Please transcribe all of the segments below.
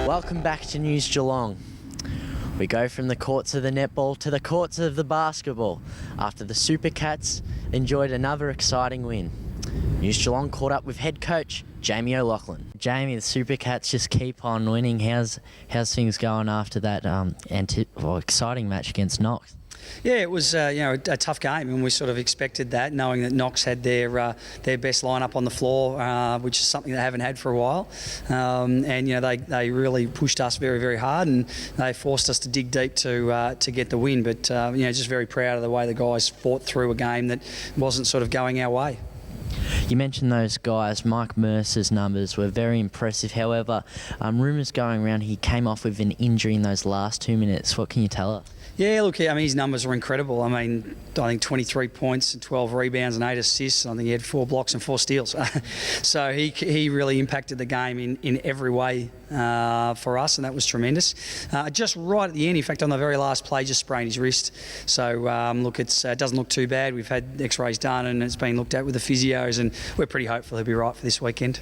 Welcome back to News Geelong. We go from the courts of the netball to the courts of the basketball after the Super Cats enjoyed another exciting win. News Geelong caught up with head coach Jamie O'Loughlin. Jamie, the Super Cats just keep on winning. How's things going after that exciting match against Knox? Yeah, it was a tough game, and we sort of expected that, knowing that Knox had their best lineup on the floor, which is something they haven't had for a while. They really pushed us very, very hard, and they forced us to dig deep to get the win. But just very proud of the way the guys fought through a game that wasn't sort of going our way. You mentioned those guys. Mike Mercer's numbers were very impressive. However, rumours going around he came off with an injury in those last 2 minutes. What can you tell us? Yeah, look, his numbers were incredible. I think 23 points and 12 rebounds and 8 assists. I think he had 4 blocks and 4 steals. So he really impacted the game in every way for us, and that was tremendous. Just right at the end, in fact, on the very last play, just sprained his wrist. So, it doesn't look too bad. We've had x-rays done and it's been looked at with the physios, and we're pretty hopeful he'll be right for this weekend.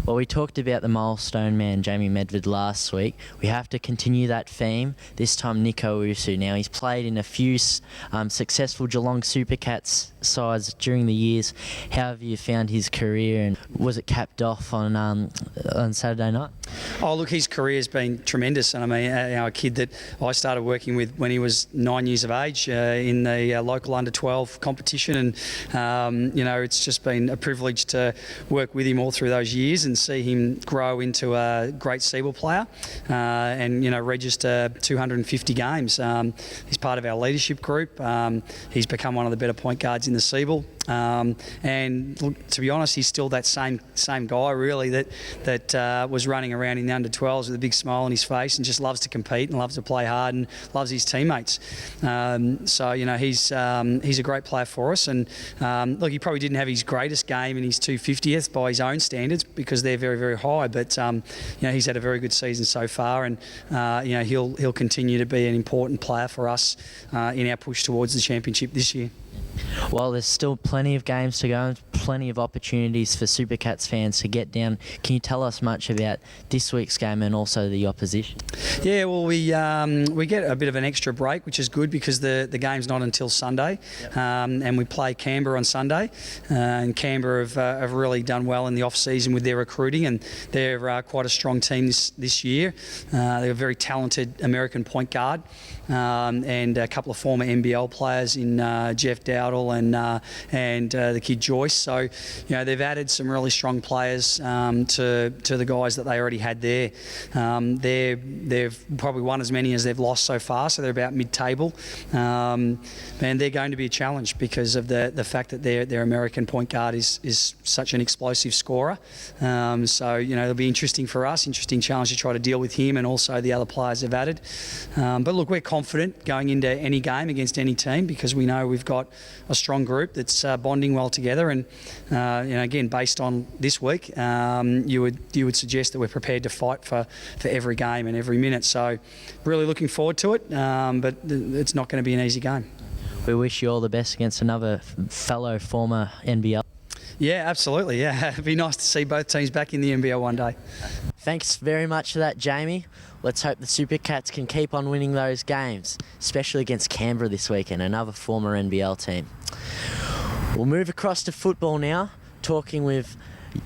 Well, we talked about the milestone man, Jamie Medved, last week. We have to continue that theme. This time, Nico Usu. Now, he's played in a few successful Geelong Super Cats sides during the years. How have you found his career, and was it capped off on Saturday night? Oh, look, his career's been tremendous. And a kid that I started working with when he was 9 years of age in the local under-12 competition. And, it's just been a privilege to work with him all through those years and see him grow into a great Seabull player and register 250 games. He's part of our leadership group. He's become one of the better point guards in the Seabull. And look, to be honest, he's still that same guy really that was running around in the under-12s with a big smile on his face and just loves to compete and loves to play hard and loves his teammates. He's a great player for us. And look, he probably didn't have his greatest game in his 250th by his own standards because they're very, very high. But he's had a very good season so far, and he'll continue to be an important player for us in our push towards the championship this year. Well, there's still plenty of games to go and plenty of opportunities for Super Cats fans to get down. Can you tell us much about this week's game and also the opposition? Yeah, well, we get a bit of an extra break, which is good because the game's not until Sunday. Yep. And we play Canberra on Sunday. And Canberra have really done well in the off-season with their recruiting, and they're quite a strong team this year. They're a very talented American point guard and a couple of former NBL players in Jeff Dowdle and the kid Joyce. So, they've added some really strong players to the guys that they already had there. They've probably won as many as they've lost so far, so they're about mid-table. And they're going to be a challenge because of the fact that their American point guard is such an explosive scorer. It'll be interesting for us, interesting challenge to try to deal with him and also the other players they've added. But look, we're confident going into any game against any team because we know we've got a strong group that's bonding well together, and again, based on this week, you would suggest that we're prepared to fight for every game and every minute. So, really looking forward to it, but it's not going to be an easy game. We wish you all the best against another fellow former NBL. Yeah, absolutely. Yeah, it'd be nice to see both teams back in the NBL one day. Thanks very much for that, Jamie. Let's hope the Super Cats can keep on winning those games, especially against Canberra this weekend, another former NBL team. We'll move across to football now, talking with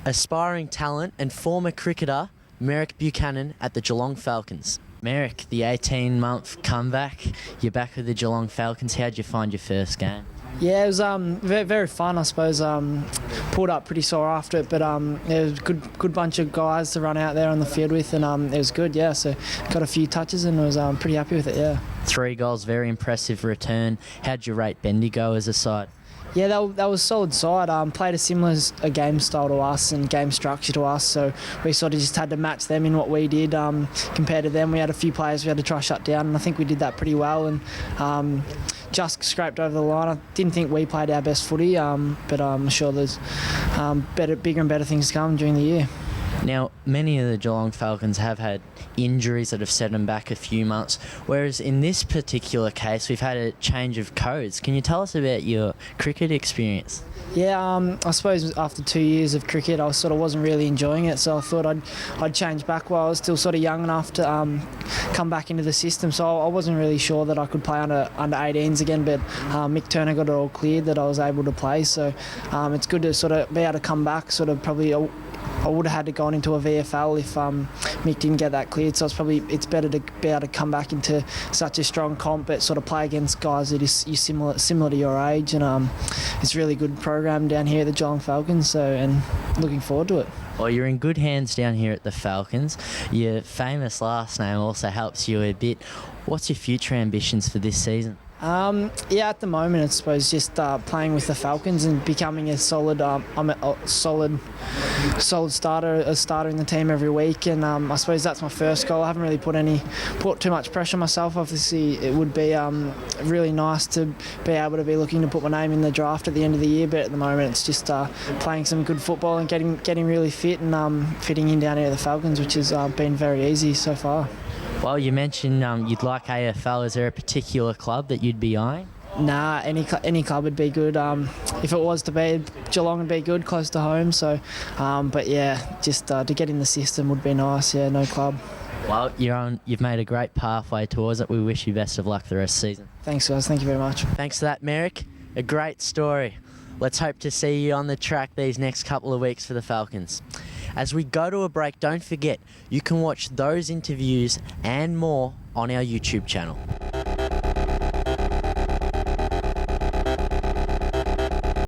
aspiring talent and former cricketer Merrick Buchanan at the Geelong Falcons. Merrick, the 18-month comeback, you're back with the Geelong Falcons. How'd you find your first game? Yeah, it was very, very fun, I suppose. Pulled up pretty sore after it, but it was a good bunch of guys to run out there on the field with, and it was good, yeah. So got a few touches and was pretty happy with it, yeah. 3 goals, very impressive return. How'd you rate Bendigo as a side? Yeah, that was a solid side. Played a similar game style to us and game structure to us, so we sort of just had to match them in what we did. Compared to them, we had a few players we had to try shut down, and I think we did that pretty well, and just scraped over the line. I didn't think we played our best footy, but I'm sure there's bigger and better things to come during the year. Now, many of the Geelong Falcons have had injuries that have set them back a few months, whereas in this particular case, we've had a change of codes. Can you tell us about your cricket experience? Yeah, I suppose after 2 years of cricket, I sort of wasn't really enjoying it, so I thought I'd change back while I was still sort of young enough to come back into the system. So I wasn't really sure that I could play under 18s again, but Mick Turner got it all cleared that I was able to play. So it's good to sort of be able to come back. Sort of probably I would have had to go into a VFL if Mick didn't get that cleared. So it's better to be able to come back into such a strong comp, but sort of play against guys that is similar to your age, and it's a really good program down here at the Geelong Falcons. So and looking forward to it. Well, you're in good hands down here at the Falcons. Your famous last name also helps you a bit. What's your future ambitions for this season? Yeah, at the moment, I suppose just playing with the Falcons and becoming a solid starter in the team every week. And I suppose that's my first goal. I haven't really put too much pressure on myself. Obviously, it would be really nice to be able to be looking to put my name in the draft at the end of the year. But at the moment, it's just playing some good football and getting really fit and fitting in down here at the Falcons, which has been very easy so far. Well, you mentioned you'd like AFL. Is there a particular club that you'd be eyeing? Nah, any club would be good. If it was to be Geelong, would be good, close to home. So, but yeah, just to get in the system would be nice. Yeah, no club. Well, you've made a great pathway towards it. We wish you best of luck the rest of the season. Thanks, guys. Thank you very much. Thanks for that, Merrick. A great story. Let's hope to see you on the track these next couple of weeks for the Falcons. As we go to a break, don't forget, you can watch those interviews and more on our YouTube channel.